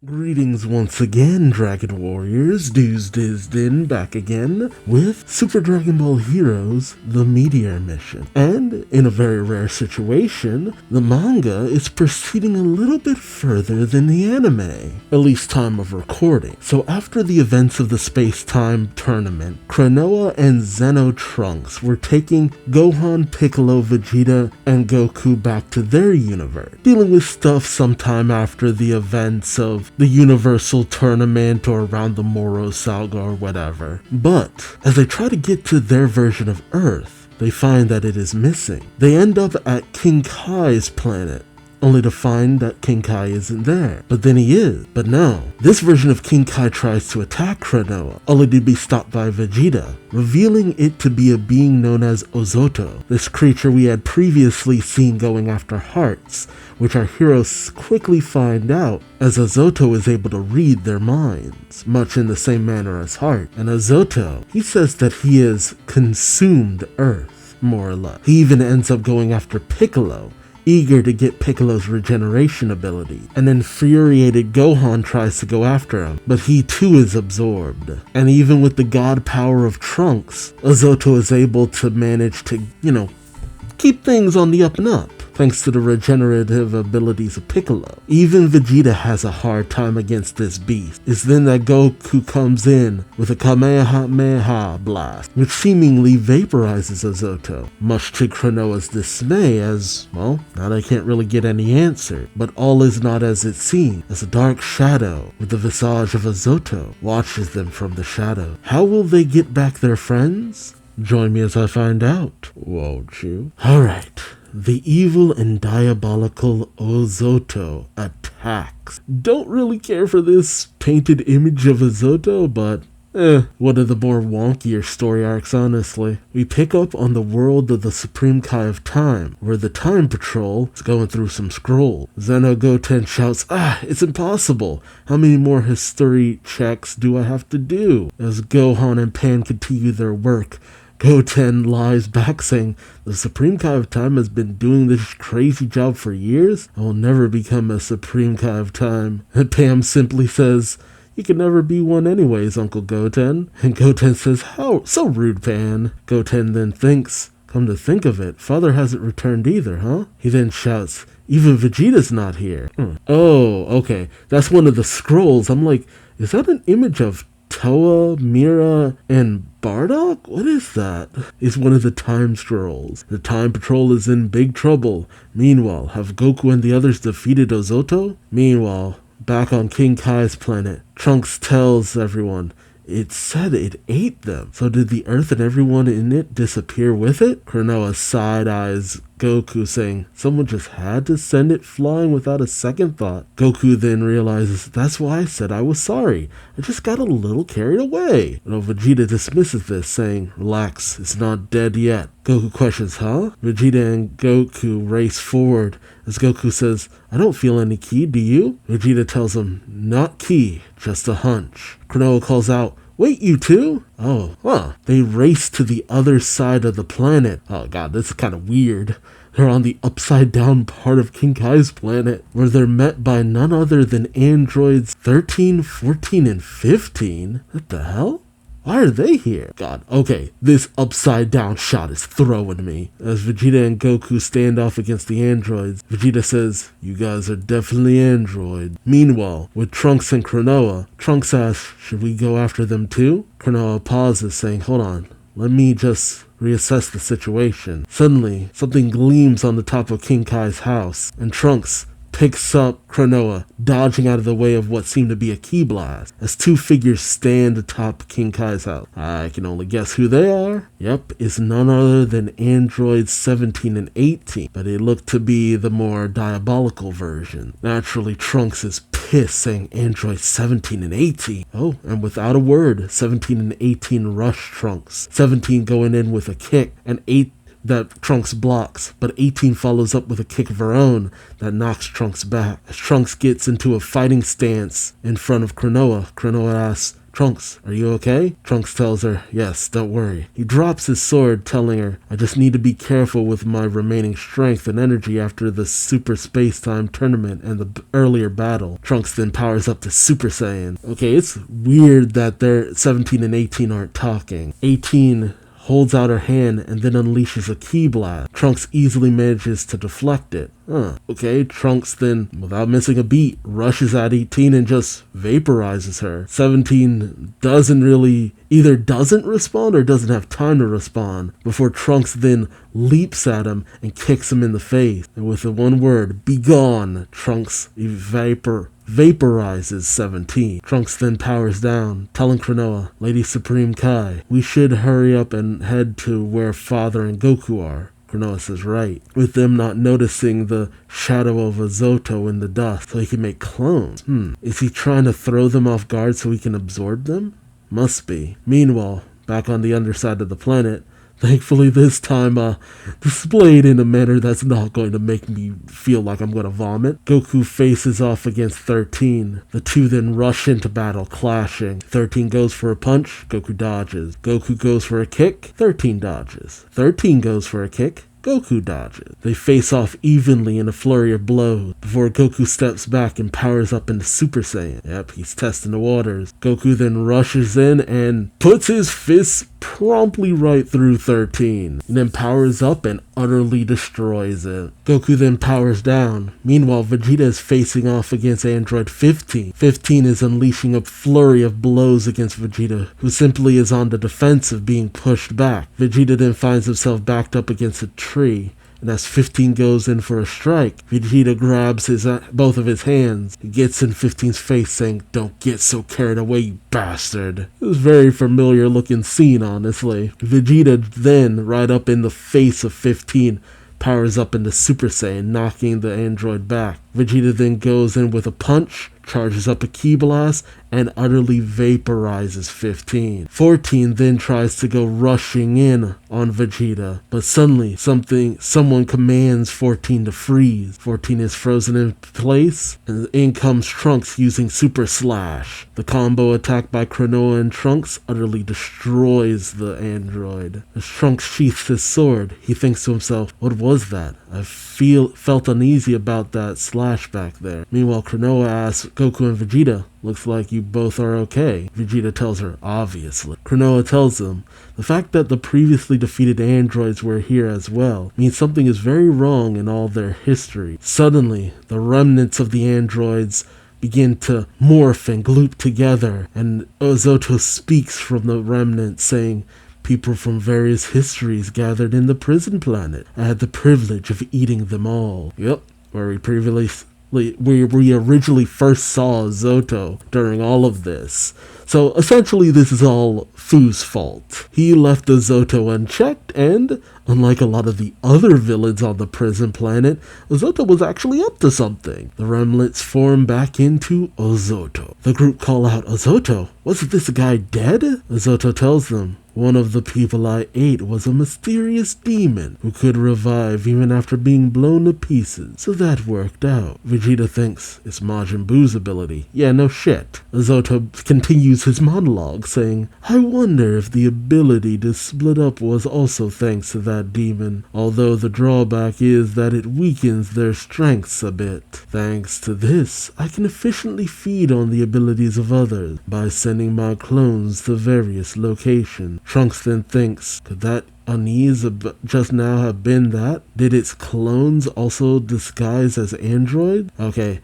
Greetings once again, Dragon Warriors. Duuz-Diz-Din back again with Super Dragon Ball Heroes, the Meteor mission. And, in a very rare situation, the manga is proceeding a little bit further than the anime, at least time of recording. So after the events of the space-time tournament, Klonoa and Xeno Trunks were taking Gohan, Piccolo, Vegeta, and Goku back to their universe, dealing with stuff sometime after the events of the Universal Tournament or around the Moro Saga or whatever. But as they try to get to their version of Earth, they find that it is missing. They end up at King Kai's planet, only to find that King Kai isn't there. But then he is. But no, this version of King Kai tries to attack Klonoa, only to be stopped by Vegeta, revealing it to be a being known as Ozoto, this creature we had previously seen going after hearts, which our heroes quickly find out, as Ozoto is able to read their minds, much in the same manner as Heart. And Ozoto, he says that he has consumed Earth, more or less. He even ends up going after Piccolo, eager to get Piccolo's regeneration ability. An infuriated Gohan tries to go after him, but he too is absorbed. And even with the god power of Trunks, Ozoto is able to manage to, keep things on the up and up, thanks to the regenerative abilities of Piccolo. Even Vegeta has a hard time against this beast. It's then that Goku comes in with a Kamehameha blast, which seemingly vaporizes Ozoto, much to Klonoa's dismay as, well, now they can't really get any answer. But all is not as it seems, as a dark shadow with the visage of Ozoto watches them from the shadow. How will they get back their friends? Join me as I find out, won't you? Alright. The evil and diabolical Ozoto attacks. Don't really care for this painted image of Ozoto, but one of the more wonkier story arcs, honestly. We pick up on the world of the Supreme Kai of Time, where the Time Patrol is going through some scrolls. Xeno Goten shouts, it's impossible! How many more history checks do I have to do? As Gohan and Pan continue their work, Goten lies back saying, the Supreme Kai of Time has been doing this crazy job for years. I will never become a Supreme Kai of Time. And Pam simply says, you can never be one anyways, Uncle Goten. And Goten says, how? So rude, Pan. Goten then thinks, come to think of it, Father hasn't returned either, huh? He then shouts, even Vegeta's not here. Oh, okay. That's one of the scrolls. I'm like, is that an image of Toa, Mira, and Bardock? What is that? It's one of the time scrolls. The Time Patrol is in big trouble. Meanwhile, have Goku and the others defeated Ozoto? Meanwhile, back on King Kai's planet, Trunks tells everyone, it said it ate them. So did the Earth and everyone in it disappear with it? Klonoa side-eyes Goku saying, someone just had to send it flying without a second thought. Goku then realizes, that's why I said I was sorry. I just got a little carried away. Vegeta dismisses this, saying, relax, it's not dead yet. Goku questions, huh? Vegeta and Goku race forward as Goku says, I don't feel any ki, do you? Vegeta tells him, not ki, just a hunch. Klonoa calls out, wait, you two? They race to the other side of the planet. Oh god, this is kind of weird. They're on the upside down part of King Kai's planet, where they're met by none other than androids 13, 14, and 15. What the hell? Why are they here? God, okay, this upside down shot is throwing me. As Vegeta and Goku stand off against the androids, Vegeta says, you guys are definitely android. Meanwhile, with Trunks and Klonoa, Trunks asks, should we go after them too? Klonoa pauses, saying, hold on, let me just reassess the situation. Suddenly, something gleams on the top of King Kai's house, and Trunks picks up Klonoa, dodging out of the way of what seemed to be a ki blast, as two figures stand atop King Kai's house. I can only guess who they are. Yep, it's none other than androids 17 and 18, but they look to be the more diabolical version. Naturally, Trunks is pissed, saying androids 17 and 18. Oh, and without a word, 17 and 18 rush Trunks. 17 going in with a kick, and 8 that Trunks blocks, but 18 follows up with a kick of her own that knocks Trunks back. As Trunks gets into a fighting stance in front of Klonoa, Klonoa asks, Trunks, are you okay? Trunks tells her, yes, don't worry. He drops his sword, telling her, I just need to be careful with my remaining strength and energy after the Super Space-Time tournament and the earlier battle. Trunks then powers up to Super Saiyan. Okay, it's weird that they're 17 and 18 aren't talking. 18 holds out her hand and then unleashes a ki blast. Trunks easily manages to deflect it. Okay, Trunks then, without missing a beat, rushes at 18 and just vaporizes her. 17 either doesn't respond or doesn't have time to respond before Trunks then leaps at him and kicks him in the face. And with the one word, be gone, Trunks vaporizes 17. Trunks then powers down, telling Klonoa, Lady Supreme Kai, we should hurry up and head to where Father and Goku are. Klonoa says right, with them not noticing the shadow of Azoto in the dust so he can make clones. Is he trying to throw them off guard so he can absorb them? Must be. Meanwhile, back on the underside of the planet, thankfully this time displayed in a manner that's not going to make me feel like I'm going to vomit, Goku faces off against 13. The two then rush into battle, clashing. 13 goes for a punch, Goku dodges. Goku goes for a kick, 13 dodges. 13 goes for a kick, Goku dodges. They face off evenly in a flurry of blows before Goku steps back and powers up into Super Saiyan. Yep, he's testing the waters. Goku then rushes in and puts his fists promptly right through 13, and then powers up and utterly destroys it. Goku then powers down. Meanwhile, Vegeta is facing off against Android 15. 15 is unleashing a flurry of blows against Vegeta, who simply is on the defensive, being pushed back. Vegeta then finds himself backed up against a tree, and as 15 goes in for a strike, Vegeta grabs both of his hands and gets in 15's face, saying, don't get so carried away, you bastard. It was a very familiar looking scene, honestly. Vegeta then, right up in the face of 15, powers up into Super Saiyan, knocking the android back. Vegeta then goes in with a punch, charges up a ki blast, and utterly vaporizes 15. 14 then tries to go rushing in on Vegeta, but suddenly someone commands 14 to freeze. 14 is frozen in place, and in comes Trunks using Super Slash. The combo attack by Klonoa and Trunks utterly destroys the android. As Trunks sheaths his sword, he thinks to himself, what was that? I felt uneasy about that slash back there. Meanwhile, Klonoa asks Goku and Vegeta, looks like you both are okay. Vegeta tells her, obviously. Klonoa tells them, the fact that the previously defeated androids were here as well means something is very wrong in all their history. Suddenly, the remnants of the androids begin to morph and gloop together, and Azoto speaks from the remnants, saying, people from various histories gathered in the prison planet. I had the privilege of eating them all. Yep, where we originally first saw Azoto during all of this. So essentially this is all Fu's fault. He left Azoto unchecked, and unlike a lot of the other villains on the prison planet, Azoto was actually up to something. The remnants form back into Azoto. The group call out, Azoto, wasn't this guy dead? Azoto tells them, one of the people I ate was a mysterious demon who could revive even after being blown to pieces, so that worked out. Vegeta thinks it's Majin Buu's ability. Yeah, no shit. Azoto continues his monologue, saying, I wonder if the ability to split up was also thanks to that demon, although the drawback is that it weakens their strengths a bit. Thanks to this, I can efficiently feed on the abilities of others by sending my clones to various locations. Trunks then thinks, could that unease just now have been that? Did its clones also disguise as android? Okay,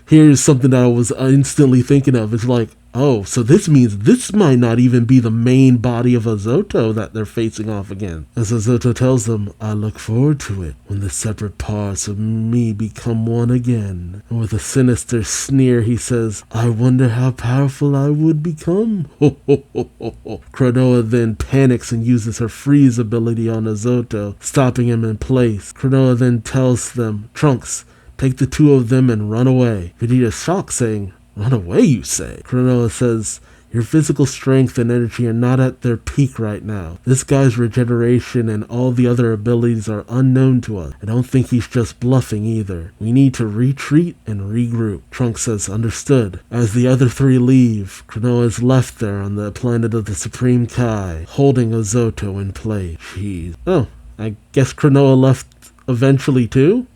here's something that I was instantly thinking of. It's like, oh, so this means this might not even be the main body of Azoto that they're facing off against. As Azoto tells them, I look forward to it when the separate parts of me become one again. And with a sinister sneer, he says, I wonder how powerful I would become. Ho ho ho ho ho. Klonoa then panics and uses her freeze ability on Azoto, stopping him in place. Klonoa then tells them, Trunks, take the two of them and run away. Vegeta is shocked, saying, run away, you say? Klonoa says, Your physical strength and energy are not at their peak right now. This guy's regeneration and all the other abilities are unknown to us. I don't think he's just bluffing either. We need to retreat and regroup. Trunks says, understood. As the other three leave, Cronoa is left there on the planet of the Supreme Kai, holding Ozoto in place. Jeez. Oh, I guess Cronoa left eventually too?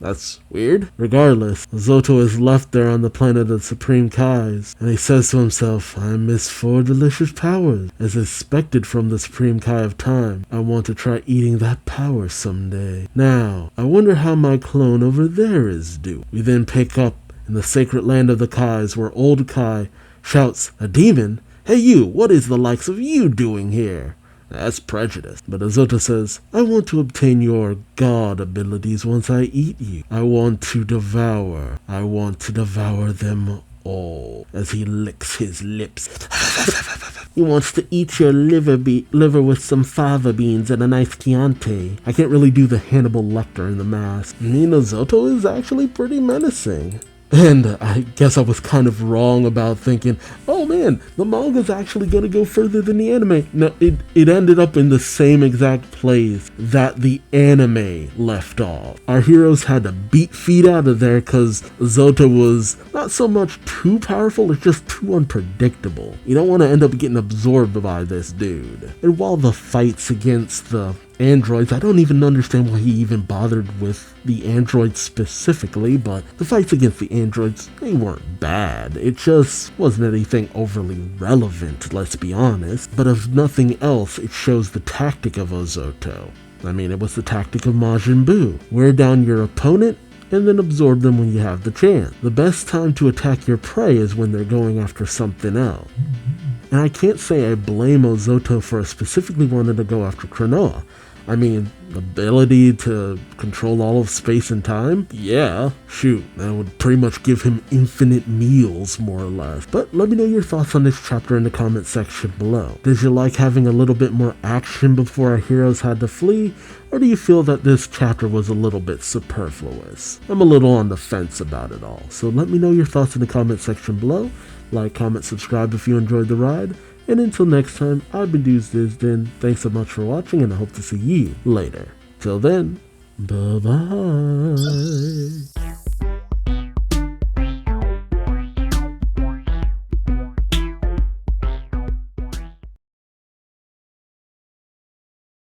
That's weird. Regardless, Ozoto is left there on the planet of Supreme Kais, and he says to himself, I miss 4 delicious powers. As expected from the Supreme Kai of Time, I want to try eating that power someday. Now, I wonder how my clone over there is doing. We then pick up in the sacred land of the Kais, where old Kai shouts, a demon? Hey you, what is the likes of you doing here? That's prejudice. But Ozoto says, I want to obtain your god abilities once I eat you. I want to devour them all. As he licks his lips. He wants to eat your liver with some fava beans and a nice Chianti. I can't really do the Hannibal Lecter in the mask. I mean, Ozoto is actually pretty menacing. And I guess I was kind of wrong about thinking, oh man, the manga's actually going to go further than the anime. No, it ended up in the same exact place that the anime left off. Our heroes had to beat feet out of there because Ozoto was not so much too powerful, it's just too unpredictable. You don't want to end up getting absorbed by this dude. And while the fights against the androids, I don't even understand why he even bothered with the androids specifically, but the fights against the androids, they weren't bad. It just wasn't anything overly relevant, let's be honest. But if nothing else, it shows the tactic of Ozoto. I mean, it was the tactic of Majin Buu. Wear down your opponent and then absorb them when you have the chance. The best time to attack your prey is when they're going after something else. And I can't say I blame Ozoto for specifically wanting to go after Cronoa. I mean, the ability to control all of space and time? Yeah, shoot, that would pretty much give him infinite meals, more or less. But let me know your thoughts on this chapter in the comment section below. Did you like having a little bit more action before our heroes had to flee? Or do you feel that this chapter was a little bit superfluous? I'm a little on the fence about it all, so let me know your thoughts in the comment section below. Like, comment, subscribe if you enjoyed the ride. And until next time, I've been Duuz-Diz-Din. Thanks so much for watching, and I hope to see you later. Till then, bye-bye.